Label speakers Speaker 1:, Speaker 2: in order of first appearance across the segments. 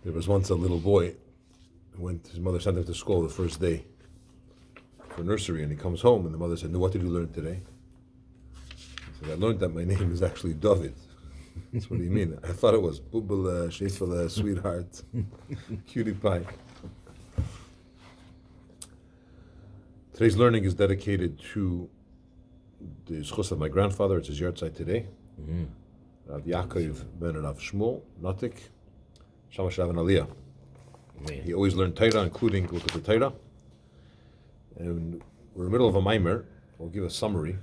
Speaker 1: There was once a little boy who his mother sent him to school the first day for nursery, and he comes home, and the mother said, "No, what did you learn today?" He said, "I learned that my name is actually David." That's what do you mean? I thought it was Bubble, Shefala, sweetheart, cutie pie. Today's learning is dedicated to the zchus of my grandfather. It's his yahrzeit today. Rav Yaakov ben Rav Shmuel Notik, Shamash Rav Aliyah. He always learned Torah, including look at the Torah. And we're in the middle of a mimer. We'll give a summary.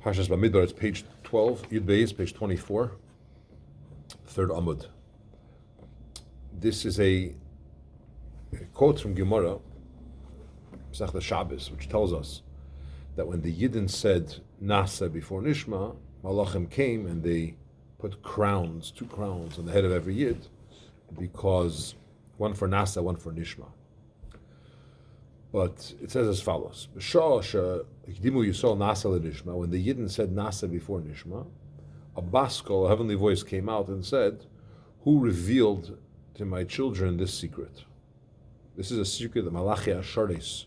Speaker 1: Parshas Bamidbar, it's page 12. Yud Beis, page 24. Third Amud. This is a quote from Gemara, Masechta Shabbos, which tells us that when the Yidden said Nasa before Nishma, Malachim came and they put crowns, 2 crowns on the head of every Yid, because one for Nasa, one for Nishma. But it says as follows: when the Yidden said Nasa before Nishma, a baskol, a heavenly voice, came out and said, "Who revealed to my children this secret?" This is a secret that Malachi Asharis,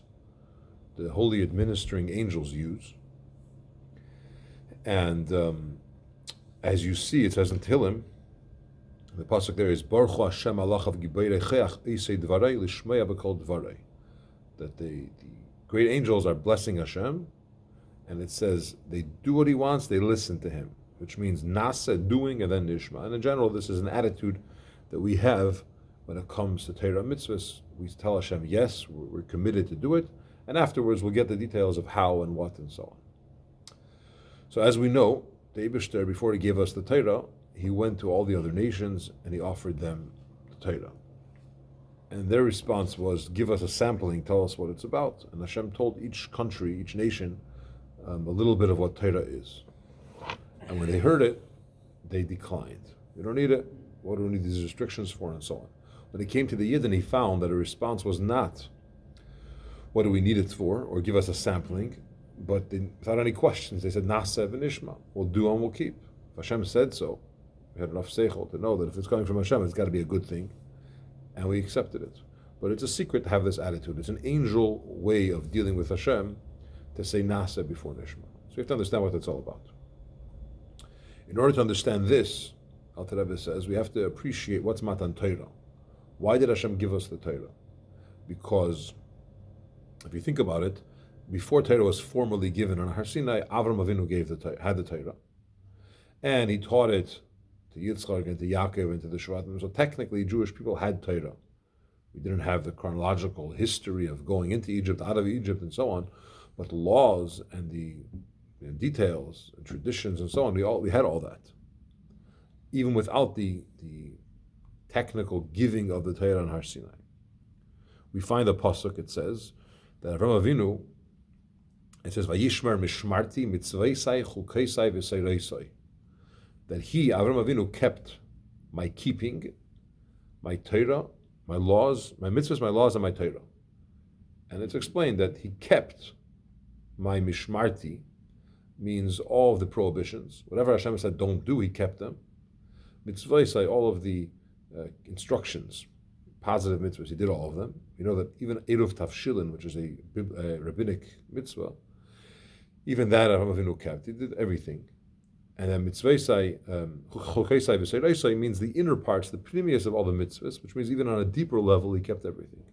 Speaker 1: the holy administering angels, use. And as you see, it says in Tehillim, the pasuk there is Baruch Hu Hashem Alachav Giberecheach Isei Dvarei Lishmeya B'Kol Dvarei, that the great angels are blessing Hashem, and it says they do what He wants, they listen to Him, which means Nasa, doing, and then Nishma. And in general, this is an attitude that we have when it comes to Torah mitzvahs. We tell Hashem, yes, we're committed to do it, and afterwards we'll get the details of how and what and so on. So as we know, the Eibishter, before He gave us the Torah, He went to all the other nations and He offered them the Torah. And their response was, give us a sampling, tell us what it's about. And Hashem told each country, each nation, a little bit of what Torah is. And when they heard it, they declined. We don't need it. What do we need these restrictions for, and so on. When he came to the Yidden, he found that a response was not, what do we need it for, or give us a sampling, but without any questions, they said, Nasa v'nishma, we'll do and we'll keep. If Hashem said so, we had enough seichel to know that if it's coming from Hashem, it's got to be a good thing, and we accepted it. But it's a secret to have this attitude. It's an angel way of dealing with Hashem to say Nasa before Nishma. So you have to understand what that's all about. In order to understand this, Alter Rebbe says, we have to appreciate what's Matan Torah. Why did Hashem give us the Torah? Because if you think about it, before Torah was formally given on Har Sinai, Avram Avinu had the Torah, and he taught it to Yitzchak and to Yaakov and to the Shvatim. So technically, Jewish people had Torah. We didn't have the chronological history of going into Egypt, out of Egypt, and so on, but the laws and the details and traditions and so on, we had all that, even without the technical giving of the Torah on Har Sinai. We find the pasuk. It says that Avram Avinu, it says, "Vayishmer mishmarti mitzvesai chukeisai v'seireisai," that he, Avram Avinu, kept my keeping, my Torah, my laws, my mitzvahs, my laws, and my Torah. And it's explained that he kept my mishmarti, means all of the prohibitions. Whatever Hashem said don't do, he kept them. Mitzvahs, all of the instructions, positive mitzvahs, he did all of them. You know that even Eruv Tafshilin, which is a rabbinic mitzvah, even that Avram Avinu kept. He did everything. And then mitzvahs, chokesai v'seiraisai, means the inner parts, the pnimius of all the mitzvahs, which means even on a deeper level, he kept everything.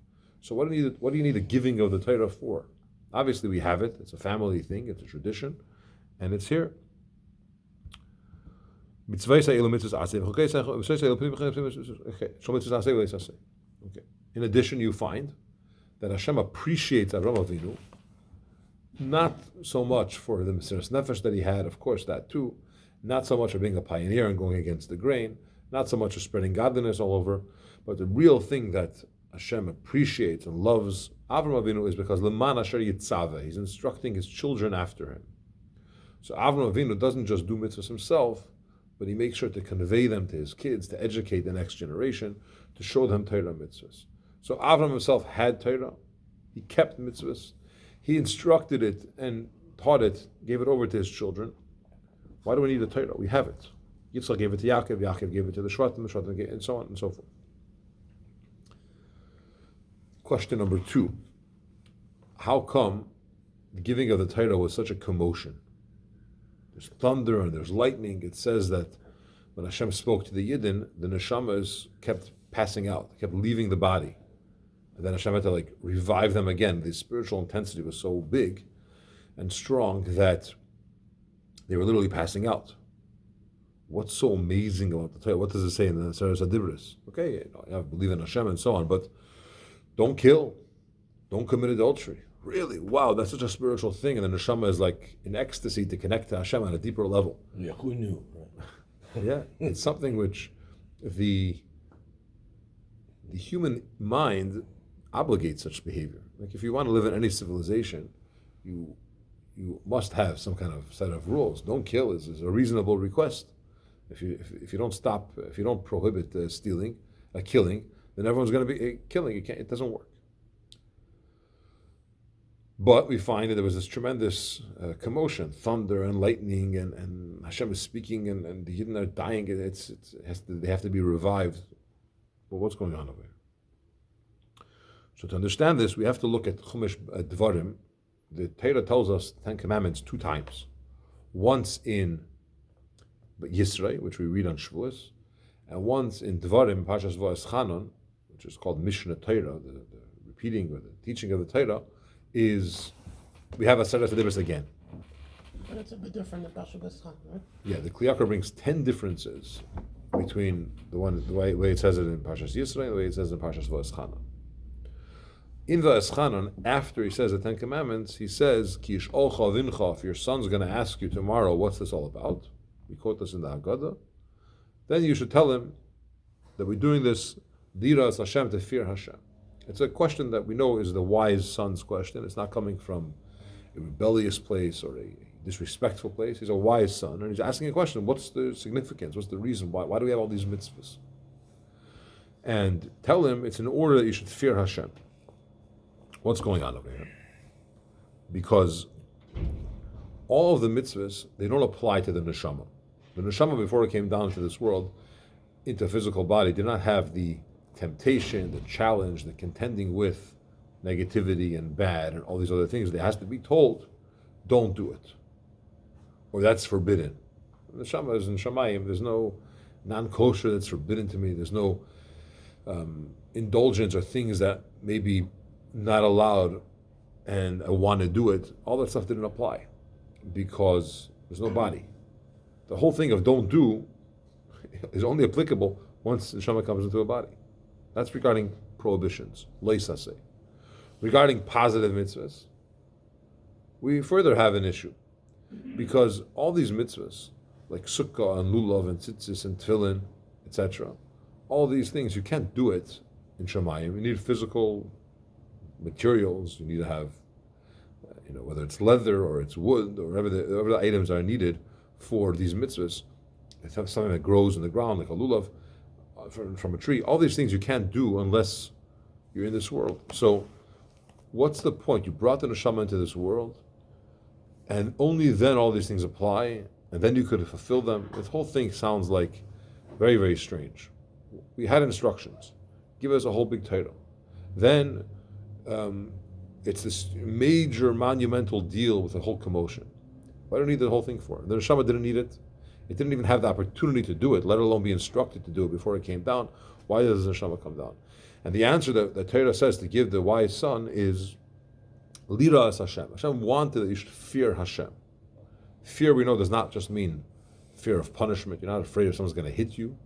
Speaker 1: So what do you need a giving of the Torah for? Obviously we have it. It's a family thing. It's a tradition. And it's here. Okay. In addition, you find that Hashem appreciates Avram Avinu, not so much for the Mesiras Nefesh that he had, of course, that too, not so much for being a pioneer and going against the grain, not so much for spreading godliness all over, but the real thing that Hashem appreciates and loves Avram Avinu is because Leman Asher Yitzaveh, he's instructing his children after him. So Avram Avinu doesn't just do mitzvahs himself, but he makes sure to convey them to his kids, to educate the next generation, to show them Torah mitzvahs. So Avram himself had Torah, he kept mitzvahs, he instructed it and taught it, gave it over to his children. Why do we need a Torah? We have it. Yitzchak gave it to Yaakov, Yaakov gave it to the Shvatim, and so on and so forth. Question number 2. How come the giving of the Torah was such a commotion? There's thunder and there's lightning. It says that when Hashem spoke to the Yidden, the neshamas kept passing out, kept leaving the body. And then Hashem had to revive them again. The spiritual intensity was so big and strong that they were literally passing out. What's so amazing about the Torah? What does it say in the Seres HaDibros? Okay, you believe in Hashem and so on, but don't kill, don't commit adultery. Really? Wow, that's such a spiritual thing. And the neshama is in ecstasy to connect to Hashem on a deeper level.
Speaker 2: Yeah, who knew? Right?
Speaker 1: Yeah, it's something which the human mind obligates such behavior. If you want to live in any civilization, you must have some kind of set of rules. Don't kill is a reasonable request. If you don't stop, if you don't prohibit stealing, killing, then everyone's going to be killing. It doesn't work. But we find that there was this tremendous commotion, thunder and lightning, and Hashem is speaking, and the Yidden are dying. They have to be revived. Well, what's going on over here? So to understand this, we have to look at Chumash Dvarim. The Torah tells us the 10 Commandments 2 times. Once in Yisrael, which we read on Shavuos, and once in Dvarim, Parshas Va'eschanon, which is called Mishnah Torah, the repeating or the teaching of the Torah, is we have a Seres HaDibros again.
Speaker 3: But it's a bit different than Parshas Va'eschanon, right?
Speaker 1: Yeah, the Kli Yakar brings 10 differences between the way it says it in Parshas Yisrael and the way it says it in Parshas Va'eschanon. In Va'eschanon, after he says the 10 Commandments, he says, Ki yish'olcha avincha, if your son's going to ask you tomorrow, what's this all about? We quote this in the Haggadah. Then you should tell him that we're doing this Diras Hashem, to fear Hashem. It's a question that we know is the wise son's question. It's not coming from a rebellious place or a disrespectful place. He's a wise son, and he's asking a question: what's the significance? What's the reason? Why do we have all these mitzvahs? And tell him it's in order that you should fear Hashem. What's going on over here? Because all of the mitzvahs, they don't apply to the neshama. The neshama, before it came down to this world, into a physical body, did not have the temptation, the challenge, the contending with negativity and bad and all these other things. It has to be told, don't do it, or that's forbidden. The neshama is in Shamayim. There's no non-kosher that's forbidden to me. There's no indulgence or things that may be not allowed, and I want to do it. All that stuff didn't apply because there's no body. The whole thing of don't do is only applicable once the neshama comes into a body. That's regarding prohibitions, leisase. Regarding positive mitzvahs, we further have an issue, because all these mitzvahs, like sukkah and lulav and tzitzis and tefillin, etc., all these things, you can't do it in Shamayim. You need physical materials. You need to have, whether it's leather or it's wood or whatever the items are needed for these mitzvahs. It's something that grows in the ground, like a lulav, from a tree. All these things you can't do unless you're in this world. So what's the point? You brought the neshama into this world, and only then all these things apply, and then you could fulfill them. This whole thing sounds like very, very strange. We had instructions. Give us a whole big title. Then it's this major monumental deal with a whole commotion. Why do you need the whole thing for? The neshama didn't need it. It didn't even have the opportunity to do it, let alone be instructed to do it before it came down. Why does the neshama come down? And the answer that the Torah says to give the wise son is Lira as Hashem. Hashem wanted that you should fear Hashem. Fear, we know, does not just mean fear of punishment. You're not afraid if someone's going to hit you,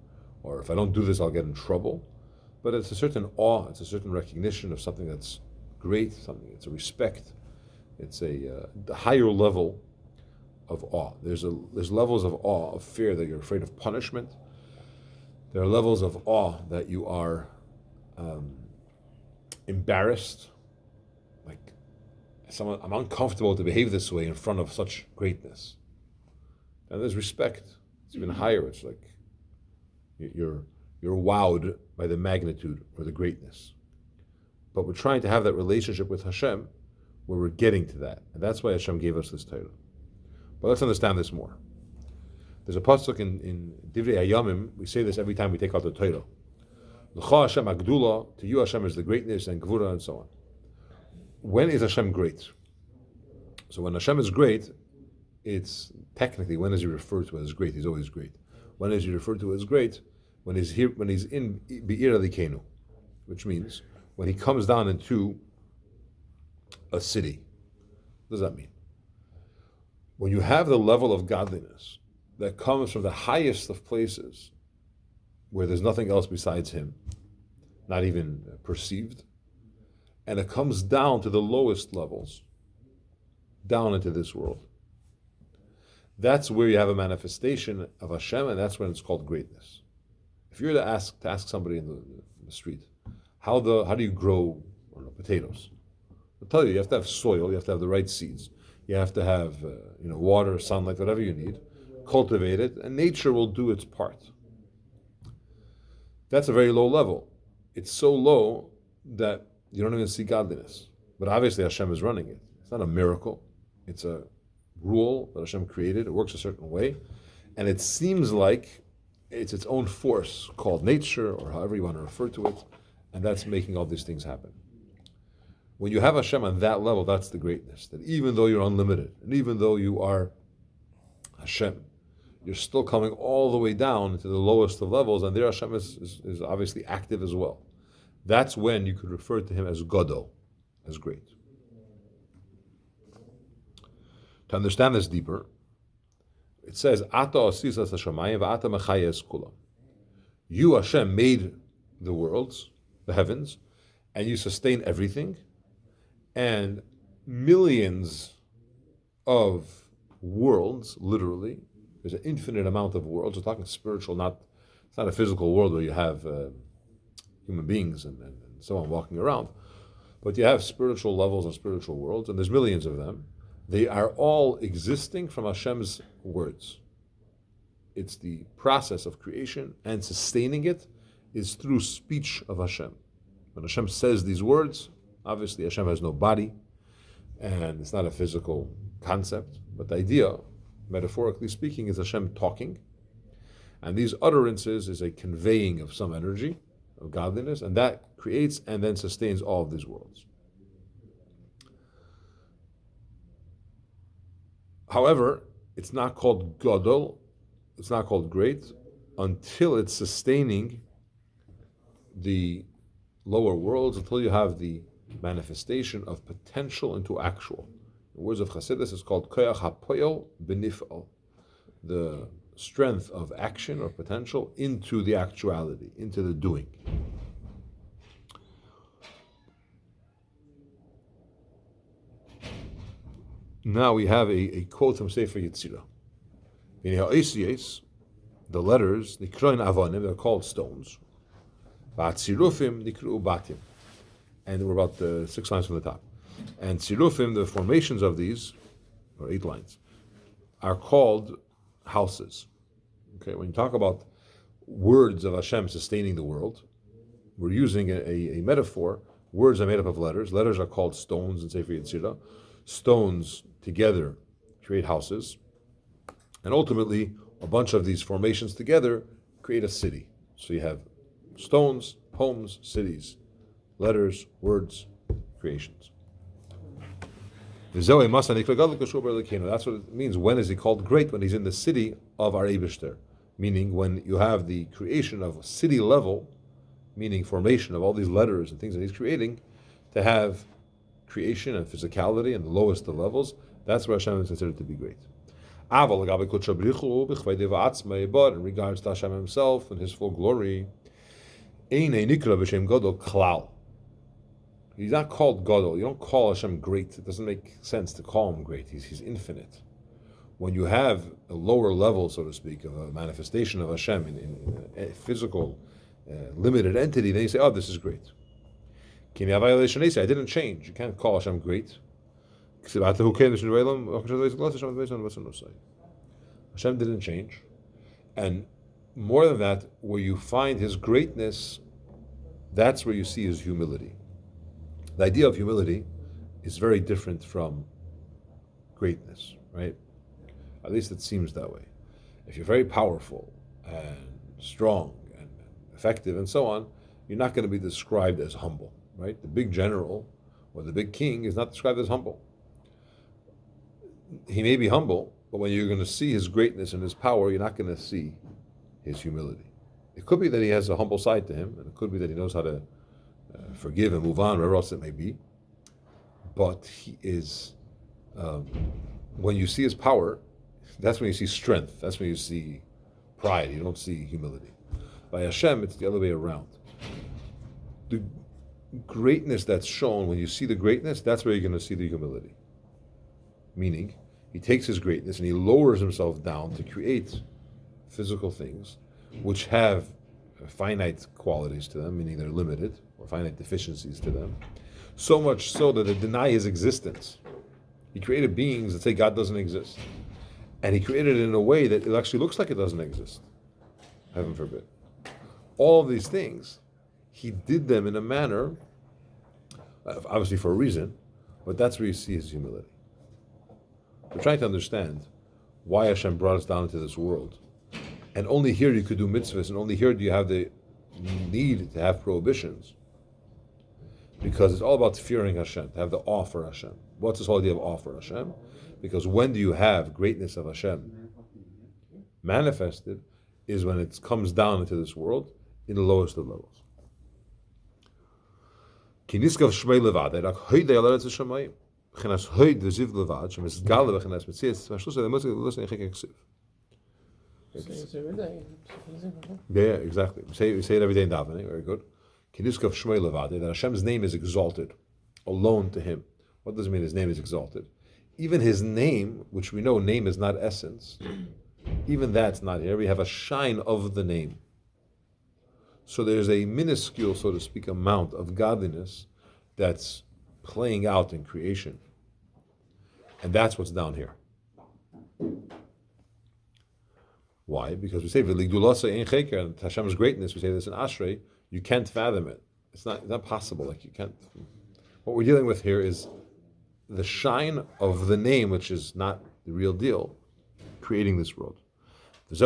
Speaker 1: or if I don't do this, I'll get in trouble. But it's a certain awe, it's a certain recognition of something that's great, it's a respect, it's a higher level of awe. There's levels of awe, of fear, that you're afraid of punishment. There are levels of awe that you are embarrassed, like I'm uncomfortable to behave this way in front of such greatness. And there's respect. It's even higher. It's like you're wowed by the magnitude or the greatness. But we're trying to have that relationship with Hashem where we're getting to that. And that's why Hashem gave us this Torah. But let's understand this more. There's a pasuk in Divrei Hayamim. We say this every time we take out the Torah. L'cha Hashem Agdula, to you Hashem is the greatness and Gvura and so on. When is Hashem great? So when Hashem is great, it's technically, when is he referred to as great? He's always great. When is he referred to as great? When he's here, when he's in Be'ir Alikenu, which means when he comes down into a city. What does that mean? When you have the level of godliness that comes from the highest of places, where there's nothing else besides him, not even perceived, and it comes down to the lowest levels, down into this world. That's where you have a manifestation of Hashem, and that's when it's called greatness. If you were to ask somebody in the street, how do you grow, I don't know, potatoes? They'll tell you have to have soil, you have to have the right seeds, you have to have water, sunlight, whatever you need, cultivate it, and nature will do its part. That's a very low level. It's so low that you don't even see godliness. But obviously Hashem is running it. It's not a miracle. It's a rule that Hashem created. It works a certain way. And it seems like it's its own force called nature, or however you want to refer to it, and that's making all these things happen. When you have Hashem on that level, that's the greatness. That even though you're unlimited, and even though you are Hashem, you're still coming all the way down to the lowest of levels, and there Hashem is obviously active as well. That's when you could refer to him as Gadol, as great. To understand this deeper, it says, Ata asisas hashamayim v'ata mechayes kulam. You, Hashem, made the worlds, the heavens, and you sustain everything, and millions of worlds, literally, there's an infinite amount of worlds. We're talking spiritual, it's not a physical world where you have human beings and so on walking around, but you have spiritual levels and spiritual worlds, and there's millions of them. They are all existing from Hashem's words. It's the process of creation, and sustaining it is through speech of Hashem. When Hashem says these words, obviously Hashem has no body, and it's not a physical concept, but the idea, metaphorically speaking, is Hashem talking, and these utterances is a conveying of some energy, of godliness, and that creates and then sustains all of these worlds. However, it's not called Gadol, it's not called great, until it's sustaining the lower worlds, until you have the manifestation of potential into actual. The words of Chasidus is called Koyach HaPoyel B'nif'al, the strength of action or potential into the actuality, into the doing. Now we have a quote from Sefer Yetzirah. The letters, they're called stones. And we're about 6 lines from the top. And tzirufim, the formations of these, or 8 lines, are called houses. Okay, when you talk about words of Hashem sustaining the world, we're using a metaphor. Words are made up of letters. Letters are called stones in Sefer Yetzirah. Stones together create houses, and ultimately a bunch of these formations together create a city. So you have stones, homes, cities, letters, words, creations. That's what it means. When is he called great? When he's in the city of our Eibishter, meaning when you have the creation of city level, meaning formation of all these letters and things that he's creating, to have creation and physicality and the lowest of levels, that's where Hashem is considered to be great. But in regards to Hashem himself and his full glory, he's not called Gadol. You don't call Hashem great. It doesn't make sense to call him great. He's infinite. When you have a lower level, so to speak, of a manifestation of Hashem in a physical, limited entity, then you say, oh, this is great. I didn't change. You can't call Hashem great. Hashem didn't change. And more than that, where you find his greatness, that's where you see his humility. The idea of humility is very different from greatness, right? At least it seems that way. If you're very powerful and strong and effective and so on, you're not going to be described as humble, right? The big general or the big king is not described as humble. He may be humble, but when you're going to see his greatness and his power, you're not going to see his humility. It could be that he has a humble side to him, and it could be that he knows how to forgive and move on, wherever else it may be. But he is, when you see his power, that's when you see strength. That's when you see pride. You don't see humility. By Hashem, it's the other way around. The greatness that's shown, when you see the greatness, that's where you're going to see the humility. Meaning, he takes his greatness and he lowers himself down to create physical things which have finite qualities to them, meaning they're limited, or finite deficiencies to them, so much so that they deny his existence. He created beings that say God doesn't exist. And he created it in a way that it actually looks like it doesn't exist. Heaven forbid. All of these things, he did them in a manner, obviously for a reason, but that's where you see his humility. We're trying to understand why Hashem brought us down into this world. And only here you could do mitzvahs, and only here do you have the need to have prohibitions. Because it's all about fearing Hashem, to have the awe for Hashem. What's this whole idea of awe for Hashem? Because when do you have greatness of Hashem manifested is when it comes down into this world in the lowest of levels. Yeah, exactly. We say it every day in davening. Very good. That Hashem's name is exalted, alone to Him. What does it mean His name is exalted? Even His name, which we know name is not essence, even that's not here. We have a shine of the name. So there's a minuscule, so to speak, amount of godliness that's playing out in creation. And that's what's down here. Why? Because we say and Hashem's greatness, we say this in Ashrei, you can't fathom it. It's not possible. Like you can't. What we're dealing with here is the shine of the name, which is not the real deal, creating this world. That's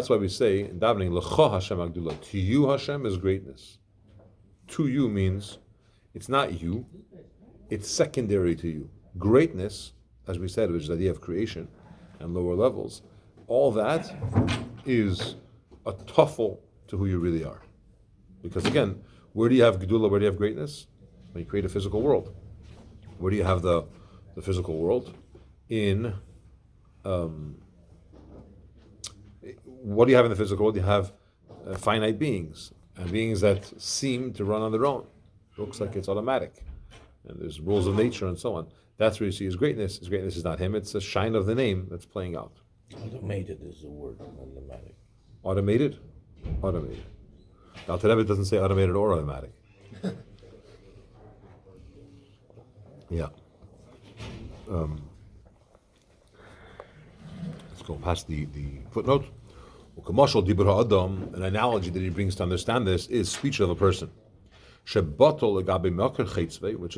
Speaker 1: why we say in davening, L'cha Hashem Agdullah. To you, Hashem is greatness. To you means it's not you, it's secondary to you. Greatness, as we said, which is the idea of creation and lower levels, all that is a tuffle to who you really are. Because again, where do you have Gedullah, where do you have greatness? When you create a physical world. Where do you have the physical world? In what do you have in the physical world? You have finite beings, and beings that seem to run on their own. Looks like it's automatic. And there's rules of nature and so on. That's where you see his greatness. His greatness is not him, it's a shine of the name that's playing out.
Speaker 2: Automated is the word, automatic.
Speaker 1: Automated? Automated. Now, Rebbe doesn't say automated or automatic. Yeah. Let's go past the footnote. An analogy that he brings to understand this is speech of a person. Which is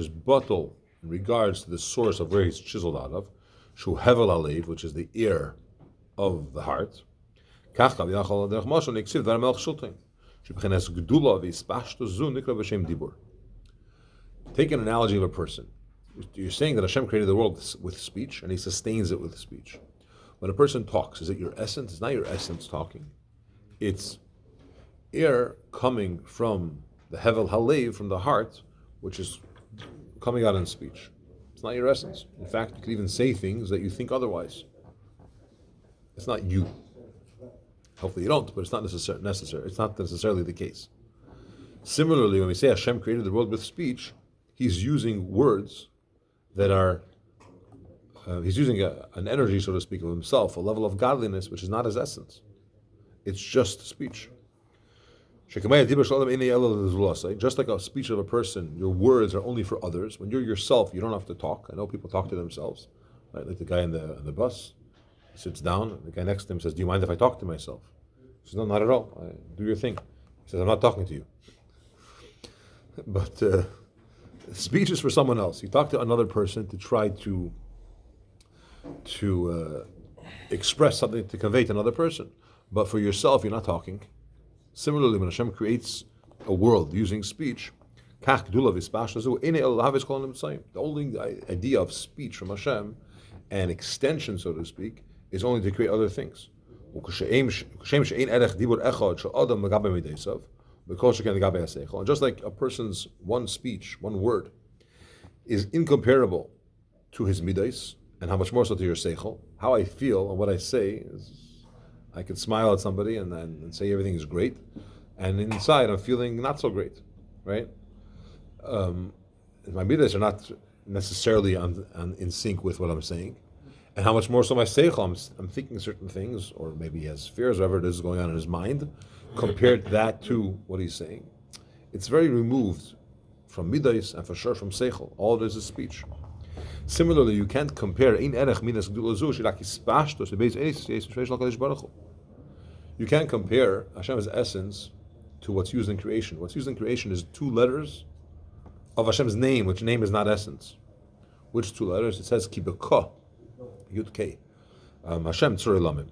Speaker 1: batal in regards to the source of where he's chiseled out of. Which is the ear of the heart. Take an analogy of a person. You're saying that Hashem created the world with speech, and He sustains it with speech. When a person talks, is it your essence? It's not your essence talking. It's air coming from the Hevel Halev, from the heart, which is coming out in speech. It's not your essence. In fact, you can even say things that you think otherwise. It's not you. Hopefully you don't, but it's not necessary. It's not necessarily the case. Similarly, when we say Hashem created the world with speech, He's using words that are, He's using an energy, so to speak, of Himself, a level of godliness, which is not His essence. It's just speech. Just like a speech of a person, your words are only for others. When you're yourself, you don't have to talk. I know people talk to themselves, right? Like the guy in the bus. He sits down, and the guy next to him says, "Do you mind if I talk to myself?" He says, "No, not at all. Do your thing." He says, "I'm not talking to you." But speech is for someone else. You talk to another person to try to express something to convey to another person. but for yourself, you're not talking. Similarly, when Hashem creates a world using speech, the only idea of speech from Hashem, an extension, so to speak, is only to create other things. And just like a person's one speech, one word, is incomparable to his midas, and how much more so to your seichel. How I feel and what I say is, I could smile at somebody and say everything is great, and inside I'm feeling not so great, right? My midas are not necessarily in sync with what I'm saying, and how much more so my seichel, I'm thinking certain things, or maybe he has fears, whatever it is going on in his mind, compared that to what he's saying. It's very removed from midas and for sure from seichel. All it is speech. Similarly, you can't compare you can't compare Hashem's essence to what's used in creation. What's used in creation is 2 letters of Hashem's name, which name is not essence. Which 2 letters? It says Kibaka, Yud K. Hashem Tzur Elamim.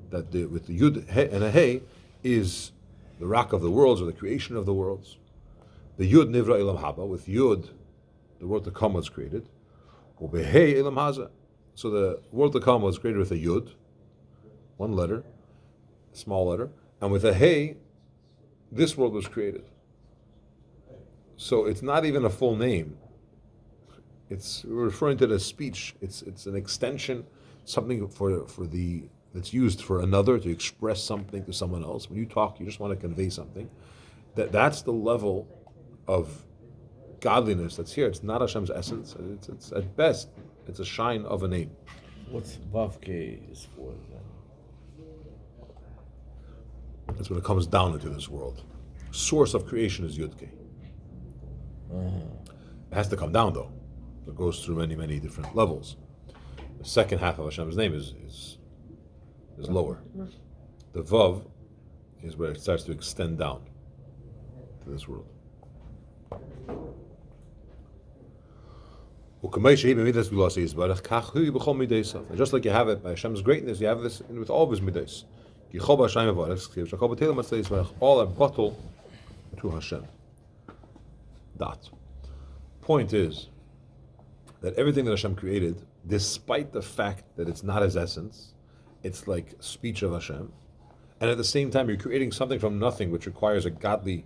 Speaker 1: That with the Yud and a Hey is the rock of the worlds, or the creation of the worlds. The Yud Nivra Elam Haba. With Yud, the world to come was created. Ubehei Elam Haza. So the world to come was created with a Yud, 1 letter, a small letter, and with a Hey, this world was created. So it's not even a full name. We're referring to it as speech. It's an extension, something that's used for another to express something to someone else. When you talk, you just want to convey something. That's the level of godliness that's here. It's not Hashem's essence. It's at best, it's a shine of a name.
Speaker 2: What's Vavke is for then?
Speaker 1: That's when it comes down into this world. Source of creation is Yud K. It has to come down though. It goes through many, many different levels. The second half of Hashem's name is lower. The Vav is where it starts to extend down to this world. And just like you have it by Hashem's greatness, you have this with all of His midas. All are bottled to Hashem. Point is that everything that Hashem created, despite the fact that it's not His essence, it's like speech of Hashem, and at the same time you're creating something from nothing, which requires a godly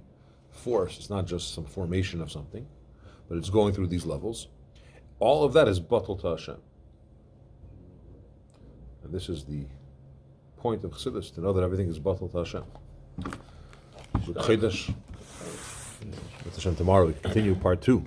Speaker 1: force. It's not just some formation of something, but it's going through these levels. All of that is bottled to Hashem. And this is the point of Chasidus, to know that everything is bottled to Hashem. With Chasidus, with Hashem tomorrow, we continue part 2.